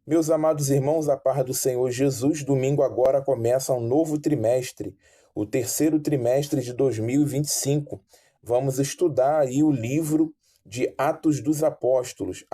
Meus amados irmãos, a paz do Senhor Jesus, domingo agora começa um novo trimestre, o terceiro trimestre de 2025. Vamos estudar aí o livro de Atos dos Apóstolos,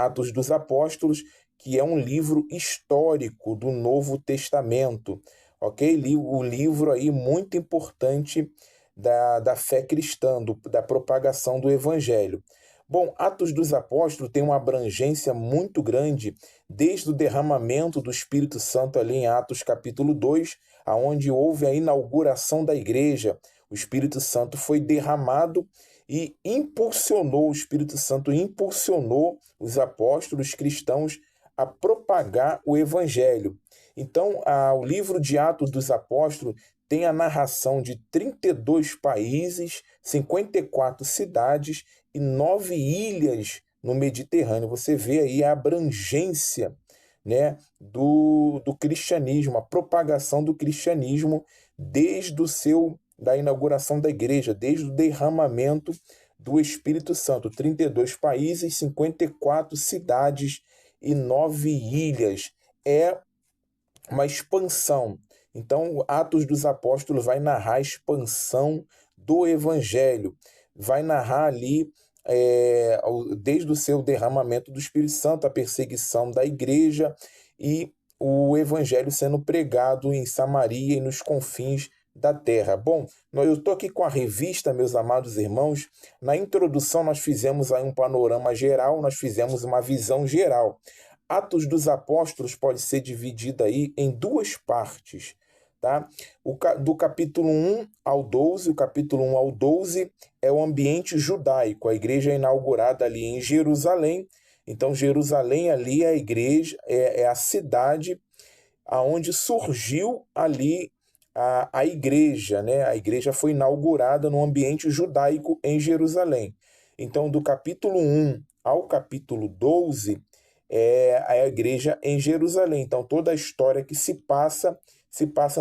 que é um livro histórico do Novo Testamento, ok? O livro aí muito importante da fé cristã, da propagação do Evangelho. Bom, Atos dos Apóstolos tem uma abrangência muito grande, desde o derramamento do Espírito Santo ali em Atos capítulo 2, aonde houve a inauguração da igreja. O Espírito Santo foi derramado e o Espírito Santo impulsionou os apóstolos cristãos a propagar o Evangelho. Então, o livro de Atos dos Apóstolos tem a narração de 32 países, 54 cidades e 9 ilhas no Mediterrâneo. Você vê aí a abrangência, né, do cristianismo, a propagação do cristianismo desde da inauguração da igreja, desde o derramamento do Espírito Santo. 32 países, 54 cidades e 9 ilhas. É uma expansão. Então, Atos dos Apóstolos vai narrar a expansão do Evangelho, vai narrar ali, desde o seu derramamento do Espírito Santo, a perseguição da igreja e o Evangelho sendo pregado em Samaria e nos confins da terra. Bom, eu estou aqui com a revista, meus amados irmãos. Na introdução nós fizemos aí um panorama geral, nós fizemos uma visão geral. Atos dos Apóstolos pode ser dividido aí em duas partes, tá? Do capítulo 1 ao 12, o capítulo 1 ao 12 é o ambiente judaico, a igreja é inaugurada ali em Jerusalém. Então, Jerusalém ali é a igreja, é a cidade aonde surgiu ali a igreja, né? A igreja foi inaugurada no ambiente judaico em Jerusalém. Então, do capítulo 1 ao capítulo 12 é a igreja em Jerusalém. Então, toda a história que se passa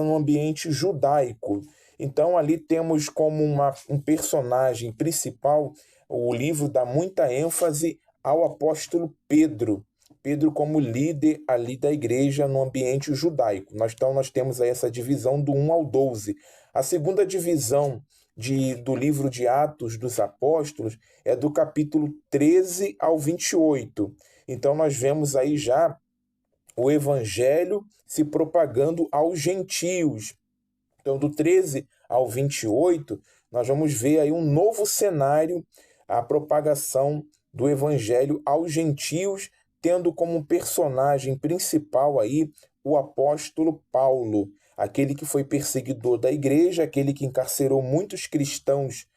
no ambiente judaico. Então, ali temos como um personagem principal, o livro dá muita ênfase ao apóstolo Pedro. Pedro como líder ali da igreja no ambiente judaico. Então, nós temos aí essa divisão do 1 ao 12. A segunda divisão do livro de Atos dos Apóstolos é do capítulo 13 ao 28. Então, nós vemos aí já o evangelho se propagando aos gentios. Então, do 13 ao 28, nós vamos ver aí um novo cenário, a propagação do evangelho aos gentios, tendo como personagem principal aí o apóstolo Paulo, aquele que foi perseguidor da igreja, aquele que encarcerou muitos cristãos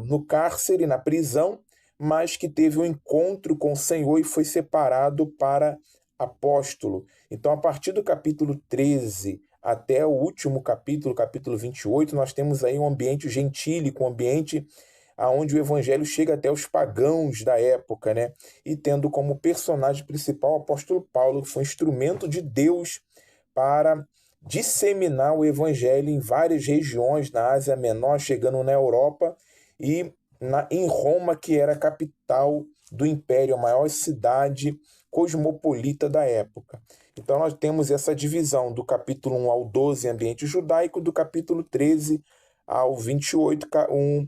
no cárcere, na prisão, mas que teve um encontro com o Senhor e foi separado para apóstolo. Então, a partir do capítulo 13 até o último capítulo 28, nós temos aí um ambiente gentílico, um ambiente onde o evangelho chega até os pagãos da época, né? E tendo como personagem principal o apóstolo Paulo, que foi um instrumento de Deus para disseminar o evangelho em várias regiões na Ásia Menor, chegando na Europa e em Roma, que era a capital do império, a maior cidade cosmopolita da época. Então nós temos essa divisão do capítulo 1 ao 12, ambiente judaico, do capítulo 13 ao 28, um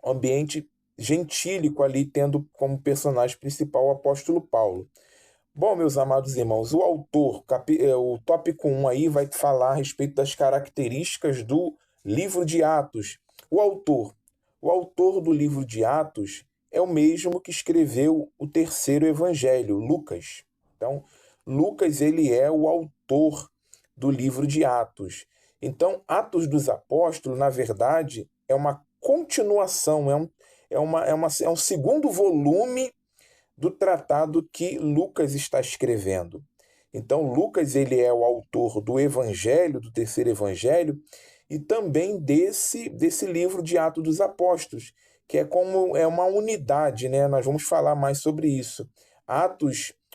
ambiente gentílico ali, tendo como personagem principal o apóstolo Paulo. Bom, meus amados irmãos, o autor, o tópico 1 aí vai falar a respeito das características do livro de Atos. O autor do livro de Atos é o mesmo que escreveu o terceiro evangelho, Lucas. Então, Lucas, ele é o autor do livro de Atos. Então, Atos dos Apóstolos, na verdade, é uma continuação, é um segundo volume do tratado que Lucas está escrevendo. Então, Lucas, ele é o autor do evangelho, do terceiro evangelho, e também desse livro de Atos dos Apóstolos, que é uma unidade, né? Nós vamos falar mais sobre isso.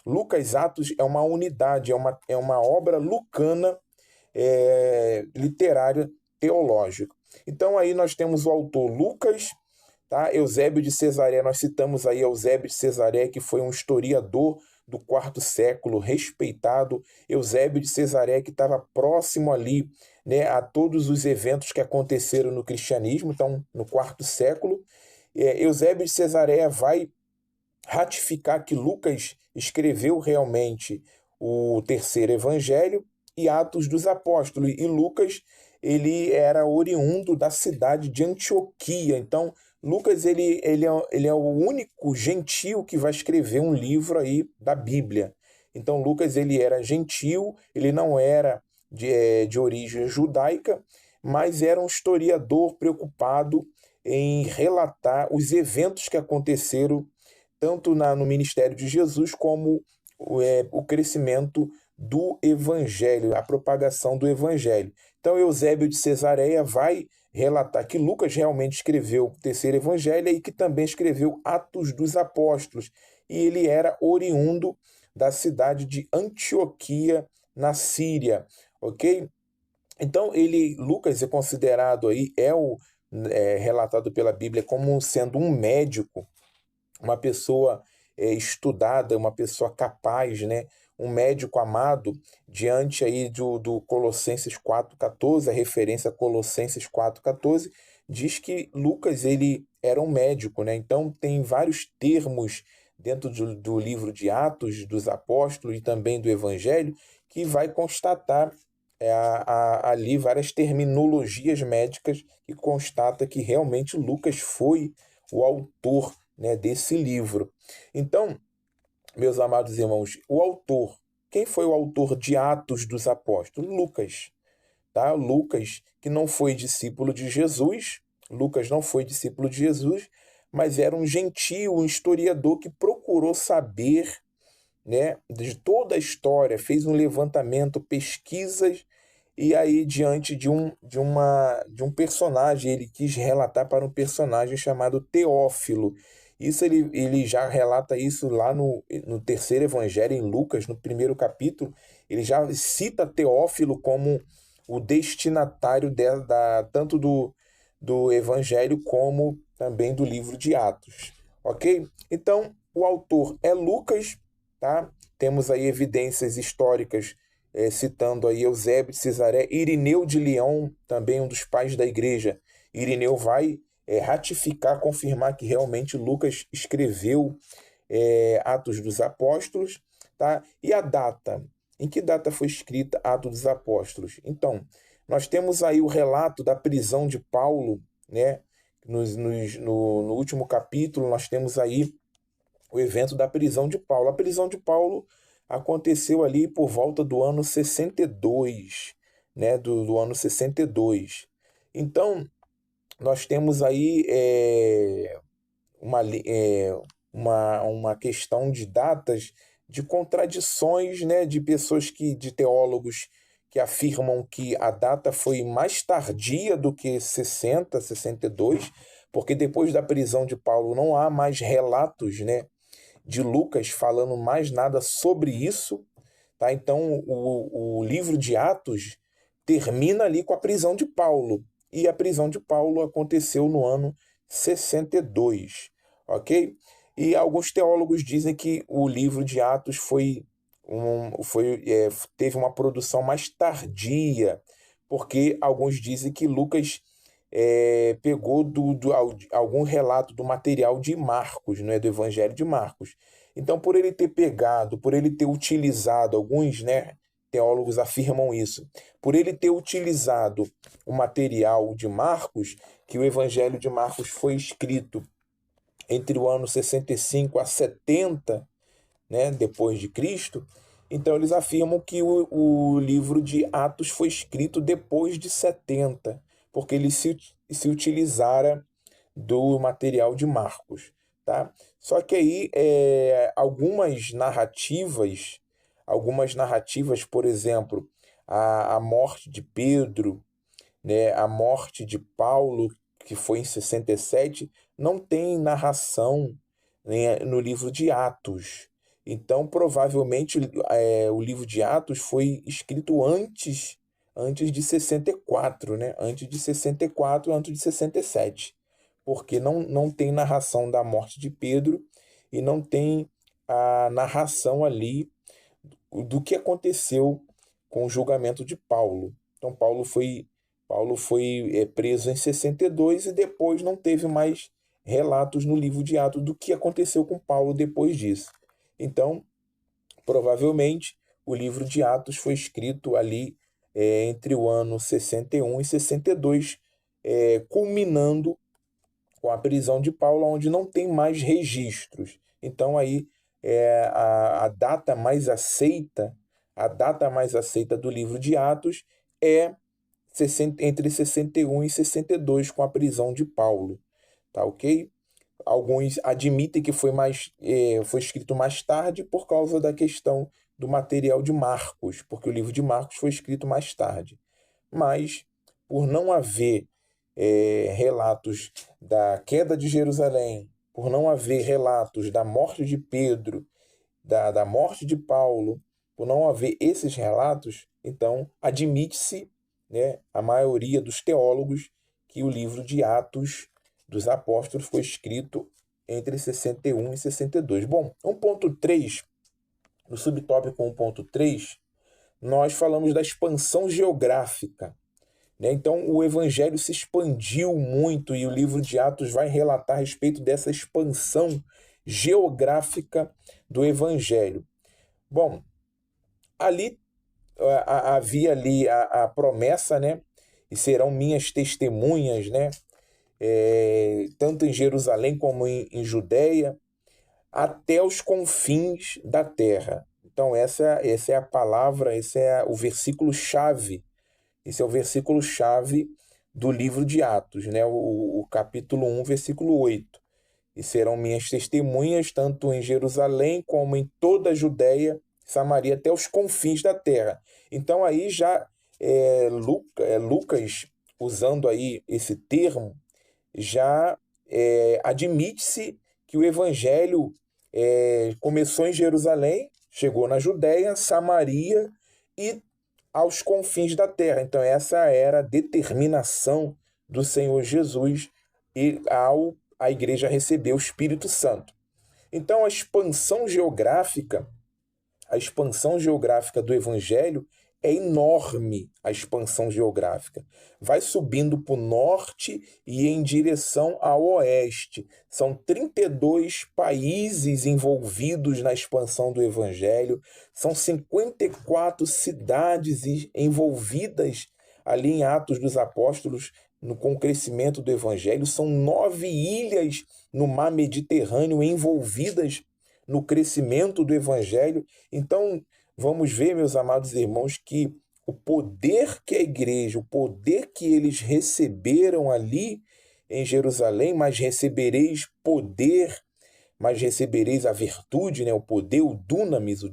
Lucas Atos é uma unidade, é uma obra lucana, literária, teológica. Então aí nós temos o autor Lucas, tá? Eusébio de Cesareia, nós citamos aí Eusébio de Cesareia, que foi um historiador do quarto século, respeitado, Eusébio de Cesareia, que estava próximo ali, né, a todos os eventos que aconteceram no cristianismo, então no quarto século. Eusébio de Cesareia vai ratificar que Lucas escreveu realmente o terceiro evangelho e Atos dos Apóstolos. E Lucas, ele era oriundo da cidade de Antioquia. Então, Lucas, ele é o único gentio que vai escrever um livro aí da Bíblia. Então, Lucas, ele era gentio, ele não era de origem judaica, mas era um historiador preocupado em relatar os eventos que aconteceram tanto no ministério de Jesus como o crescimento do evangelho, a propagação do evangelho. Então, Eusébio de Cesareia vai relatar que Lucas realmente escreveu o terceiro evangelho e que também escreveu Atos dos Apóstolos. E ele era oriundo da cidade de Antioquia, na Síria, ok? Então, Lucas é considerado aí, relatado pela Bíblia como sendo um médico, uma pessoa estudada, uma pessoa capaz, né? Um médico amado, diante aí do Colossenses 4,14, a referência a Colossenses 4,14, diz que Lucas ele era um médico, né? Então tem vários termos dentro do livro de Atos dos Apóstolos e também do Evangelho que vai constatar ali várias terminologias médicas que constata que realmente Lucas foi o autor, né, desse livro. Então, meus amados irmãos, quem foi o autor de Atos dos Apóstolos? Lucas, tá? Lucas, que não foi discípulo de Jesus, Lucas não foi discípulo de Jesus, mas era um gentio, um historiador que procurou saber, né, de toda a história, fez um levantamento, pesquisas, e aí diante de um personagem, ele quis relatar para um personagem chamado Teófilo. Isso ele já relata isso lá no terceiro evangelho, em Lucas, no primeiro capítulo, ele já cita Teófilo como o destinatário tanto do evangelho como também do livro de Atos, ok? Então, o autor é Lucas, tá? Temos aí evidências históricas citando aí Eusébio de Cesareia, Irineu de Leão, também um dos pais da igreja. Irineu vai ratificar, confirmar que realmente Lucas escreveu Atos dos Apóstolos, tá? E a data? Em que data foi escrita Atos dos Apóstolos? Então, nós temos aí o relato da prisão de Paulo, né? No último capítulo, nós temos aí o evento da prisão de Paulo. A prisão de Paulo aconteceu ali por volta do ano 62, né? Do ano 62. Então, nós temos aí uma, uma questão de datas, de contradições, né, de de teólogos que afirmam que a data foi mais tardia do que 60, 62, porque depois da prisão de Paulo não há mais relatos, né, de Lucas falando mais nada sobre isso, tá? Então o livro de Atos termina ali com a prisão de Paulo, e a prisão de Paulo aconteceu no ano 62, ok? E alguns teólogos dizem que o livro de Atos teve uma produção mais tardia, porque alguns dizem que Lucas pegou algum relato do material de Marcos, não é, do Evangelho de Marcos. Então, por ele ter pegado, por ele ter utilizado, alguns, né, teólogos afirmam isso, por ele ter utilizado o material de Marcos, que o Evangelho de Marcos foi escrito entre o ano 65 a 70, né, depois de Cristo, então eles afirmam que o livro de Atos foi escrito depois de 70, porque ele se utilizara do material de Marcos, tá? Só que aí algumas narrativas, por exemplo, a morte de Pedro, né, a morte de Paulo, que foi em 67, não tem narração, né, no livro de Atos. Então, provavelmente, o livro de Atos foi escrito antes de 64, né? Antes de 64, antes de 67. Porque não tem narração da morte de Pedro e não tem a narração ali do que aconteceu com o julgamento de Paulo. Então, Paulo foi preso em 62 e depois não teve mais relatos no livro de Atos do que aconteceu com Paulo depois disso. Então, provavelmente, o livro de Atos foi escrito ali entre o ano 61 e 62, culminando com a prisão de Paulo, onde não tem mais registros. Então, aí, a data mais aceita, do livro de Atos é entre 61 e 62, com a prisão de Paulo. Tá ok? Alguns admitem que foi escrito mais tarde por causa da questão do material de Marcos, porque o livro de Marcos foi escrito mais tarde. Mas, por não haver relatos da queda de Jerusalém, por não haver relatos da morte de Pedro, da morte de Paulo, por não haver esses relatos, então admite-se, né, a maioria dos teólogos, que o livro de Atos dos Apóstolos foi escrito entre 61 e 62. Bom, 1.3, no subtópico 1.3, nós falamos da expansão geográfica, né? Então, o evangelho se expandiu muito e o livro de Atos vai relatar a respeito dessa expansão geográfica do evangelho. Bom, ali havia ali a promessa, né? E serão minhas testemunhas, né? Tanto em Jerusalém como em Judéia, até os confins da terra. Então, essa é a palavra, esse é o versículo-chave. Esse é o versículo-chave do livro de Atos, né? O capítulo 1, versículo 8. E serão minhas testemunhas, tanto em Jerusalém como em toda a Judéia, Samaria, até os confins da terra. Então, aí já Lucas, usando aí esse termo, já admite-se que o evangelho começou em Jerusalém, chegou na Judéia, Samaria e aos confins da terra. Então, essa era a determinação do Senhor Jesus e a igreja receber o Espírito Santo. Então, a expansão geográfica do evangelho é enorme. A expansão geográfica vai subindo para o norte e em direção ao oeste. São 32 países envolvidos na expansão do evangelho, são 54 cidades envolvidas ali em Atos dos Apóstolos com o crescimento do evangelho, são 9 ilhas no mar Mediterrâneo envolvidas no crescimento do evangelho. Então, vamos ver, meus amados irmãos, que o poder que a igreja, o poder que eles receberam ali em Jerusalém, mas recebereis a virtude, né? O poder, o dunamis, o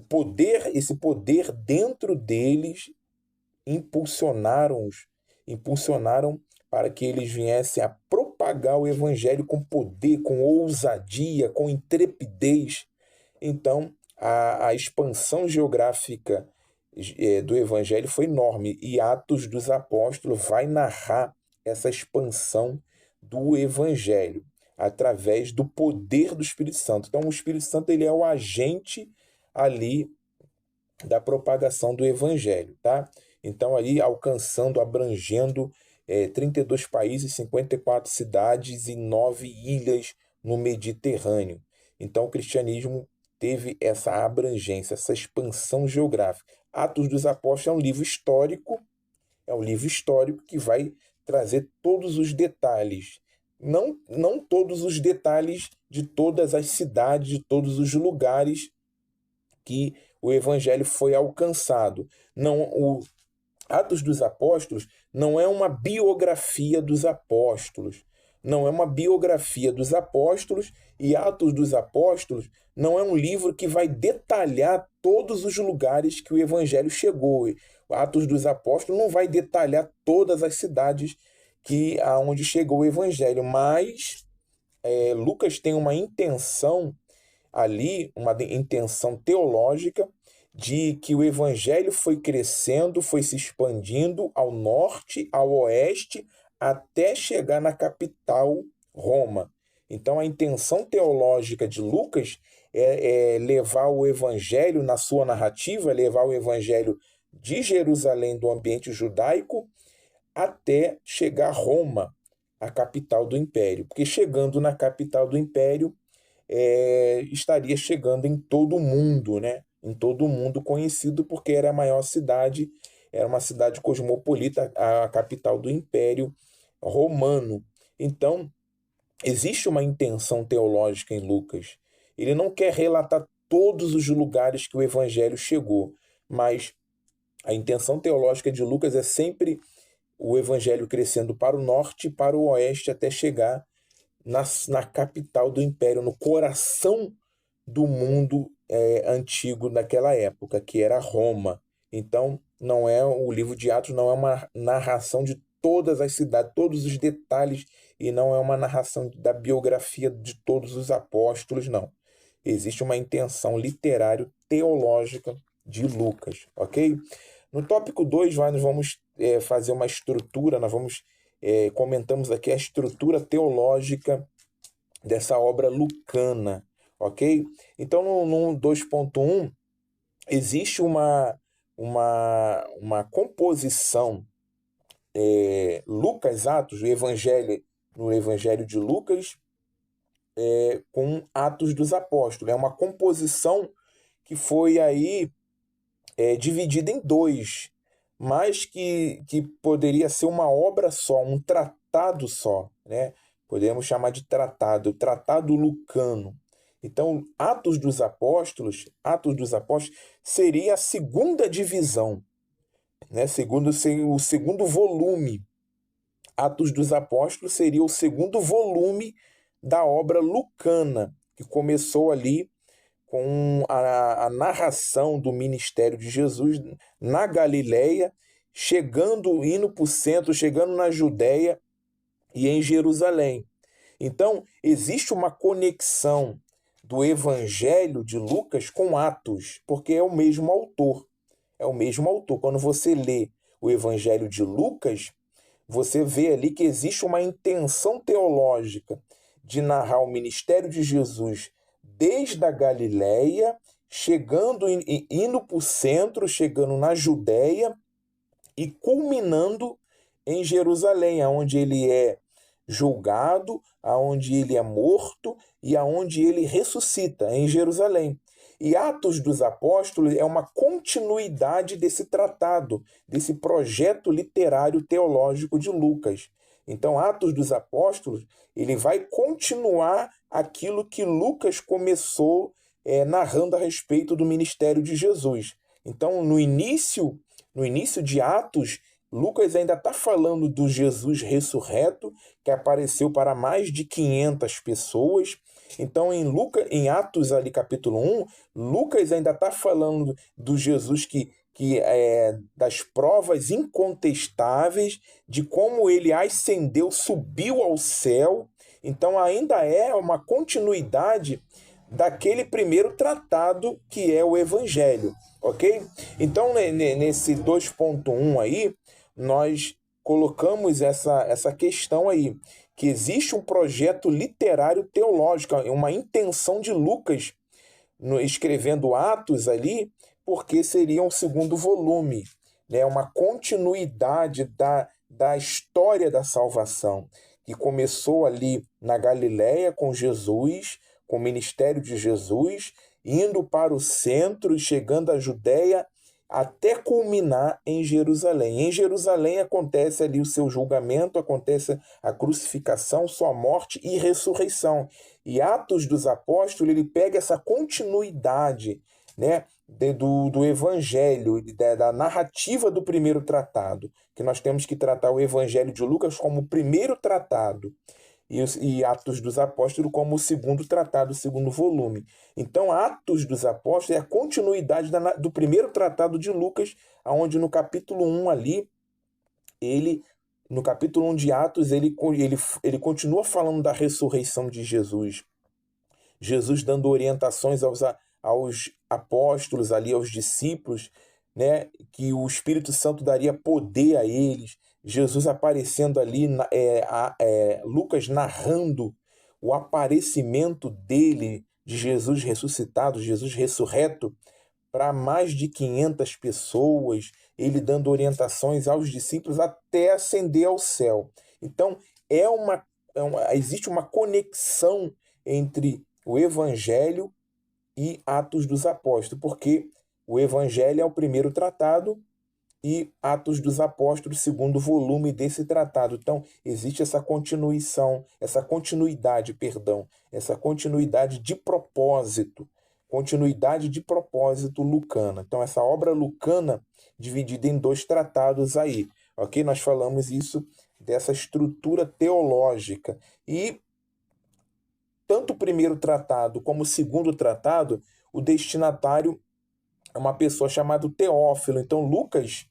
poder, esse poder dentro deles impulsionaram para que eles viessem a propagar o evangelho com poder, com ousadia, com intrepidez. Então, a expansão geográfica do evangelho foi enorme, e Atos dos Apóstolos vai narrar essa expansão do evangelho através do poder do Espírito Santo. Então, o Espírito Santo, ele é o agente ali da propagação do evangelho, tá? Então, aí alcançando, abrangendo 32 países, 54 cidades e 9 ilhas no Mediterrâneo. Então, o cristianismo teve essa abrangência, essa expansão geográfica. Atos dos Apóstolos é um livro histórico que vai trazer todos os detalhes, não todos os detalhes de todas as cidades, de todos os lugares que o evangelho foi alcançado. O Atos dos Apóstolos não é uma biografia dos apóstolos. Não é uma biografia dos apóstolos, e Atos dos Apóstolos não é um livro que vai detalhar todos os lugares que o evangelho chegou. Atos dos Apóstolos não vai detalhar todas as cidades aonde chegou o evangelho, mas Lucas tem uma intenção ali, uma intenção teológica, de que o evangelho foi crescendo, foi se expandindo ao norte, ao oeste, até chegar na capital, Roma. Então, a intenção teológica de Lucas é levar o evangelho na sua narrativa, levar o evangelho de Jerusalém, do ambiente judaico, até chegar a Roma, a capital do império. Porque chegando na capital do império, estaria chegando em todo o mundo, né? Em todo o mundo conhecido, porque era a maior cidade, era uma cidade cosmopolita, a capital do Império Romano. Então, existe uma intenção teológica em Lucas. Ele não quer relatar todos os lugares que o evangelho chegou, mas a intenção teológica de Lucas é sempre o evangelho crescendo para o norte e para o oeste até chegar na capital do império, no coração do mundo antigo daquela época, que era Roma. Então, não é o livro de Atos não é uma narração de todas as cidades, todos os detalhes, e não é uma narração da biografia de todos os apóstolos, não. Existe uma intenção literário-teológica de Lucas, ok? No tópico 2, nós vamos fazer uma estrutura, comentamos aqui a estrutura teológica dessa obra lucana, ok? Então, no 2.1, existe uma composição, Lucas, Atos, no Evangelho de Lucas, com Atos dos Apóstolos. É uma composição que foi aí dividida em dois, mas que poderia ser uma obra só, um tratado só, né? Podemos chamar de tratado, o Tratado Lucano. Então, Atos dos Apóstolos seria a segunda divisão, né? O segundo volume. Atos dos Apóstolos seria o segundo volume da obra lucana, que começou ali com a narração do ministério de Jesus na Galileia, indo para o centro, chegando na Judéia e em Jerusalém. Então, existe uma conexão do Evangelho de Lucas com Atos, porque é o mesmo autor. É o mesmo autor. Quando você lê o Evangelho de Lucas, você vê ali que existe uma intenção teológica de narrar o ministério de Jesus desde a Galileia, indo para o centro, chegando na Judéia e culminando em Jerusalém, onde ele é julgado, aonde ele é morto e aonde ele ressuscita, em Jerusalém. E Atos dos Apóstolos é uma continuidade desse tratado, desse projeto literário teológico de Lucas. Então, Atos dos Apóstolos, ele vai continuar aquilo que Lucas começou narrando a respeito do ministério de Jesus. Então, no início de Atos, Lucas ainda está falando do Jesus ressurreto, que apareceu para mais de 500 pessoas. Então, em Atos, ali, capítulo 1, Lucas ainda está falando do Jesus das provas incontestáveis, de como ele ascendeu, subiu ao céu. Então, ainda é uma continuidade daquele primeiro tratado que é o Evangelho, ok? Então, nesse 2.1 aí, nós colocamos essa questão aí, que existe um projeto literário teológico, uma intenção de Lucas escrevendo Atos ali, porque seria um segundo volume, né? Uma continuidade da história da salvação, que começou ali na Galileia com Jesus, com o ministério de Jesus, indo para o centro e chegando à Judéia, até culminar em Jerusalém. Em Jerusalém acontece ali o seu julgamento, acontece a crucificação, sua morte e ressurreição. E Atos dos Apóstolos, ele pega essa continuidade, né, do Evangelho, da narrativa do primeiro tratado, que nós temos que tratar o Evangelho de Lucas como o primeiro tratado, e Atos dos Apóstolos como o segundo tratado, o segundo volume. Então, Atos dos Apóstolos é a continuidade do primeiro tratado de Lucas, onde no capítulo 1 ali, no capítulo 1 de Atos, ele continua falando da ressurreição de Jesus. Jesus dando orientações aos apóstolos ali, aos discípulos, né, que o Espírito Santo daria poder a eles. Jesus aparecendo ali, Lucas narrando o aparecimento dele, de Jesus ressuscitado, Jesus ressurreto, para mais de 500 pessoas, ele dando orientações aos discípulos até ascender ao céu. Então, existe uma conexão entre o Evangelho e Atos dos Apóstolos, porque o Evangelho é o primeiro tratado e Atos dos Apóstolos, segundo volume desse tratado. Então, existe essa continuidade de propósito lucana. Então, essa obra lucana dividida em 2 tratados aí, ok? Nós falamos isso dessa estrutura teológica. E tanto o primeiro tratado como o segundo tratado, o destinatário é uma pessoa chamada Teófilo. Então, Lucas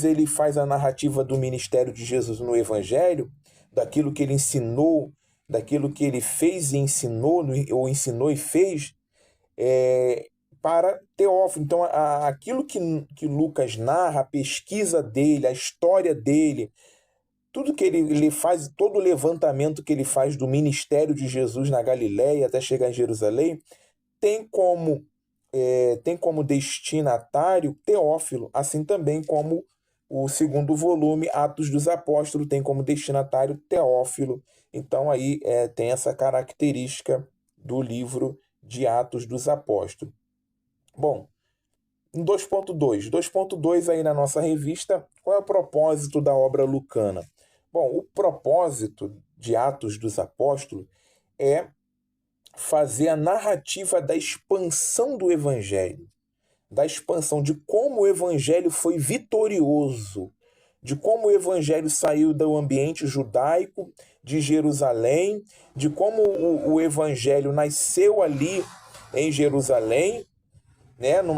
ele faz a narrativa do ministério de Jesus no Evangelho, daquilo que ele ensinou, daquilo que ele fez e ensinou, ou ensinou e fez, para Teófilo. Então, aquilo que Lucas narra, a pesquisa dele, a história dele, tudo que ele faz, todo o levantamento que ele faz do ministério de Jesus na Galiléia até chegar em Jerusalém, tem como destinatário Teófilo, assim também como o segundo volume, Atos dos Apóstolos, tem como destinatário Teófilo. Então aí tem essa característica do livro de Atos dos Apóstolos. Bom, em 2.2 aí na nossa revista, qual é o propósito da obra lucana? Bom, o propósito de Atos dos Apóstolos é fazer a narrativa da expansão do Evangelho, da expansão de como o Evangelho foi vitorioso, de como o Evangelho saiu do ambiente judaico, de Jerusalém, de como o Evangelho nasceu ali em Jerusalém, né, num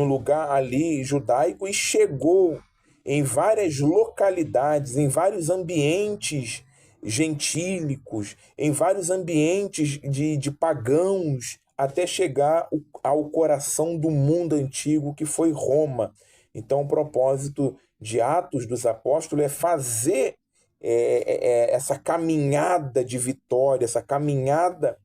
lugar ali judaico, e chegou em várias localidades, em vários ambientes gentílicos, em vários ambientes de pagãos, até chegar ao coração do mundo antigo, que foi Roma. Então, o propósito de Atos dos Apóstolos é fazer essa caminhada de vitória, essa caminhada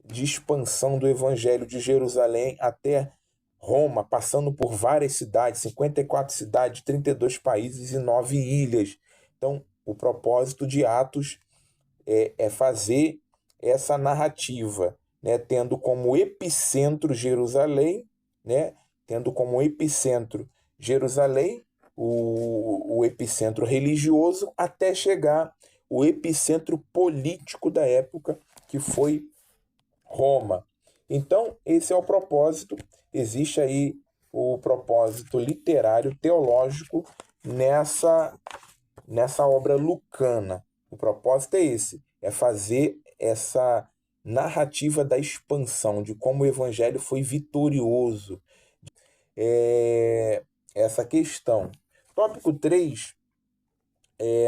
de expansão do Evangelho de Jerusalém até Roma, passando por várias cidades, 54 cidades, 32 países e 9 ilhas. Então, o propósito de Atos é fazer essa narrativa, né, tendo como epicentro Jerusalém, né, o epicentro religioso, até chegar o epicentro político da época, que foi Roma. Então, esse é o propósito. Existe aí o propósito literário, teológico, nessa obra lucana. O propósito é esse, é fazer essa narrativa da expansão, de como o evangelho foi vitorioso. Essa questão. Tópico 3,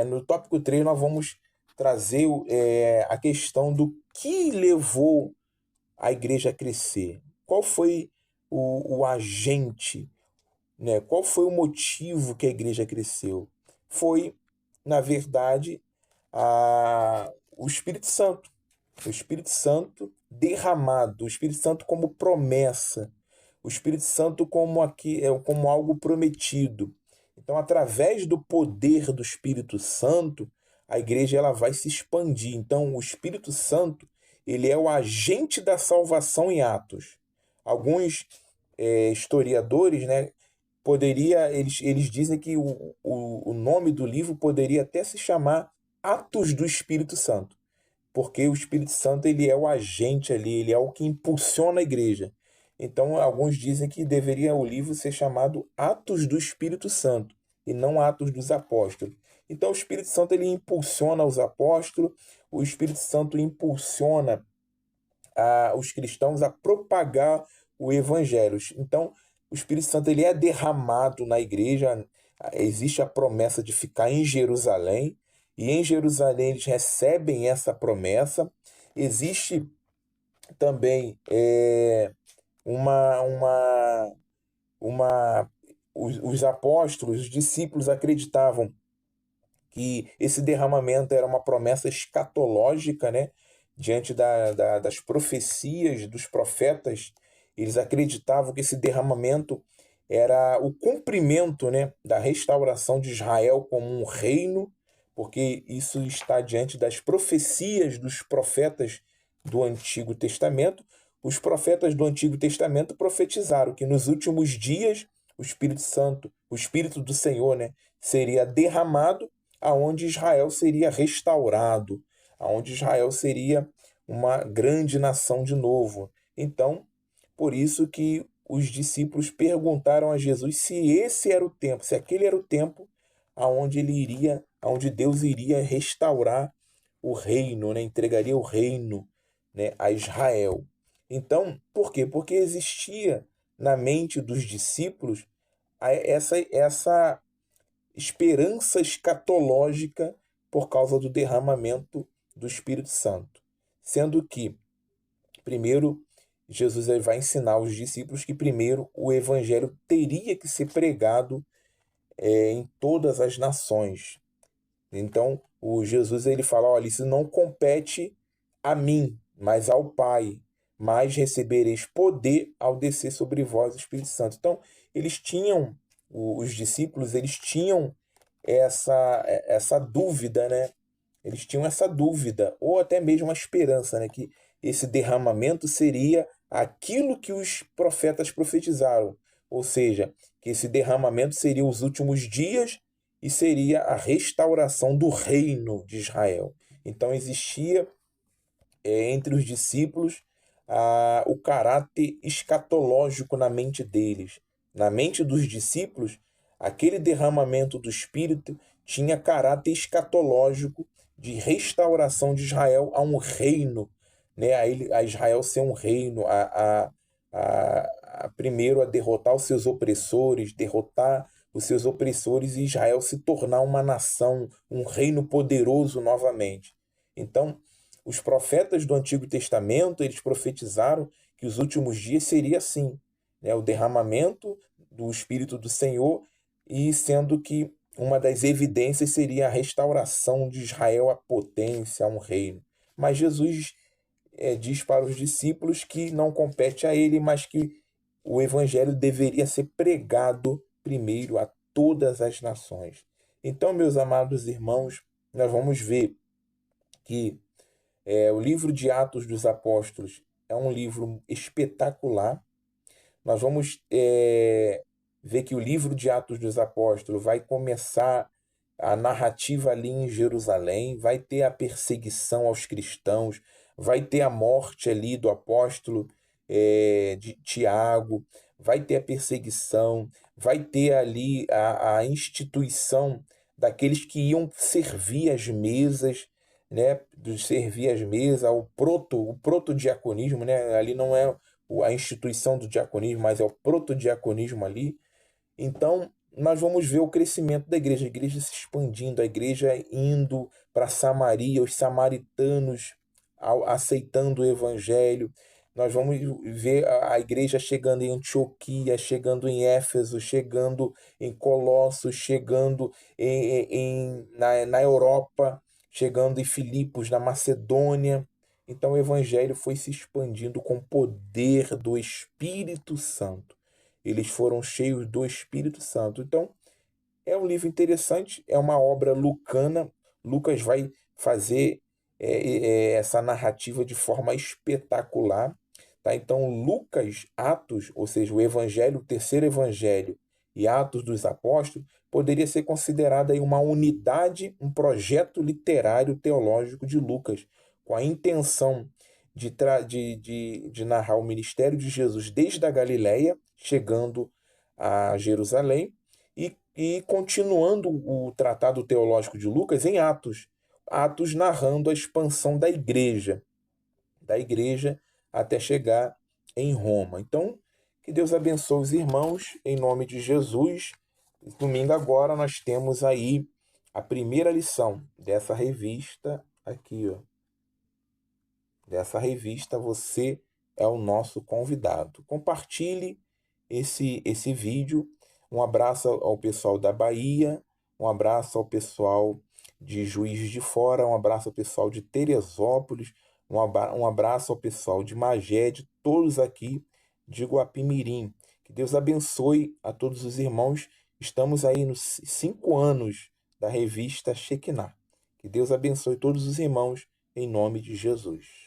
no tópico 3 nós vamos trazer a questão do que levou a igreja a crescer. Qual foi o agente, né? Qual foi o motivo que a igreja cresceu? Foi, na verdade, o Espírito Santo. O Espírito Santo derramado, o Espírito Santo como promessa, o Espírito Santo como algo prometido. Então, através do poder do Espírito Santo, a igreja ela vai se expandir. Então, o Espírito Santo ele é o agente da salvação em Atos. Alguns historiadores, né, eles dizem que o nome do livro poderia até se chamar Atos do Espírito Santo, porque o Espírito Santo ele é o agente ali, ele é o que impulsiona a igreja. Então, alguns dizem que deveria o livro ser chamado Atos do Espírito Santo e não Atos dos Apóstolos. Então, o Espírito Santo ele impulsiona os apóstolos, o Espírito Santo impulsiona os cristãos a propagar o evangelho. Então, o Espírito Santo ele é derramado na igreja, existe a promessa de ficar em Jerusalém, e em Jerusalém eles recebem essa promessa. Existe também os apóstolos, os discípulos acreditavam que esse derramamento era uma promessa escatológica, né? Diante das profecias dos profetas, eles acreditavam que esse derramamento era o cumprimento, né, da restauração de Israel como um reino, porque isso está diante das profecias dos profetas do Antigo Testamento. Os profetas do Antigo Testamento profetizaram que nos últimos dias o Espírito Santo, o Espírito do Senhor, né, seria derramado, aonde Israel seria restaurado, aonde Israel seria uma grande nação de novo. Então, por isso que os discípulos perguntaram a Jesus se esse era o tempo, se aquele era o tempo aonde ele iria, aonde Deus iria restaurar o reino, né? Entregaria o reino, né, a Israel. Então, por quê? Porque existia na mente dos discípulos essa esperança escatológica por causa do derramamento do Espírito Santo. Sendo que, primeiro, Jesus vai ensinar os discípulos que, primeiro, o evangelho teria que ser pregado em todas as nações. Então, o Jesus ele fala: olha, isso não compete a mim, mas ao Pai, mas recebereis poder ao descer sobre vós o Espírito Santo. Então, eles tinham, os discípulos, eles tinham essa dúvida, né? Eles tinham essa dúvida, ou até mesmo a esperança, né? Que esse derramamento seria aquilo que os profetas profetizaram, ou seja, que esse derramamento seria os últimos dias e seria a restauração do reino de Israel. Então existia entre os discípulos o caráter escatológico na mente deles. Na mente dos discípulos, aquele derramamento do Espírito tinha caráter escatológico de restauração de Israel a um reino, né? A Israel ser um reino, primeiro a derrotar os seus opressores, derrotar os seus opressores e Israel se tornar uma nação, um reino poderoso novamente. Então, os profetas do Antigo Testamento, eles profetizaram que os últimos dias seria assim, né? O derramamento do Espírito do Senhor, e sendo que uma das evidências seria a restauração de Israel à potência, a um reino. Mas Jesus diz para os discípulos que não compete a ele, mas que o evangelho deveria ser pregado primeiro a todas as nações. Então, meus amados irmãos, nós vamos ver que o livro de Atos dos Apóstolos é um livro espetacular. Nós vamos ver que o livro de Atos dos Apóstolos vai começar a narrativa ali em Jerusalém, vai ter a perseguição aos cristãos, vai ter a morte ali do apóstolo de Tiago, vai ter a perseguição, vai ter ali a instituição daqueles que iam servir as mesas, né, de servir as mesas, o protodiaconismo, né, ali não é a instituição do diaconismo, mas é o protodiaconismo ali. Então, nós vamos ver o crescimento da igreja, a igreja se expandindo, a igreja indo para Samaria, os samaritanos aceitando o evangelho. Nós vamos ver a igreja chegando em Antioquia, chegando em Éfeso, chegando em Colossos, chegando na Europa, chegando em Filipos, na Macedônia. Então o evangelho foi se expandindo com o poder do Espírito Santo. Eles foram cheios do Espírito Santo. Então, é um livro interessante, é uma obra lucana. Lucas vai fazer essa narrativa de forma espetacular. Tá? Então, Lucas, Atos, ou seja, o Evangelho, o terceiro Evangelho, e Atos dos Apóstolos, poderia ser considerada aí uma unidade, um projeto literário teológico de Lucas, com a intenção de narrar o ministério de Jesus desde a Galileia, chegando a Jerusalém, e continuando o tratado teológico de Lucas em Atos. Atos narrando a expansão da igreja até chegar em Roma. Então, que Deus abençoe os irmãos, em nome de Jesus. Domingo agora nós temos aí a primeira lição dessa revista aqui, ó. Dessa revista, você é o nosso convidado. Compartilhe esse vídeo. Um abraço ao pessoal da Bahia, um abraço ao pessoal de Juiz de Fora, um abraço ao pessoal de Teresópolis, um abraço ao pessoal de Magé, de todos aqui de Guapimirim. Que Deus abençoe a todos os irmãos. Estamos aí nos 5 anos da revista Shekinah. Que Deus abençoe todos os irmãos, em nome de Jesus.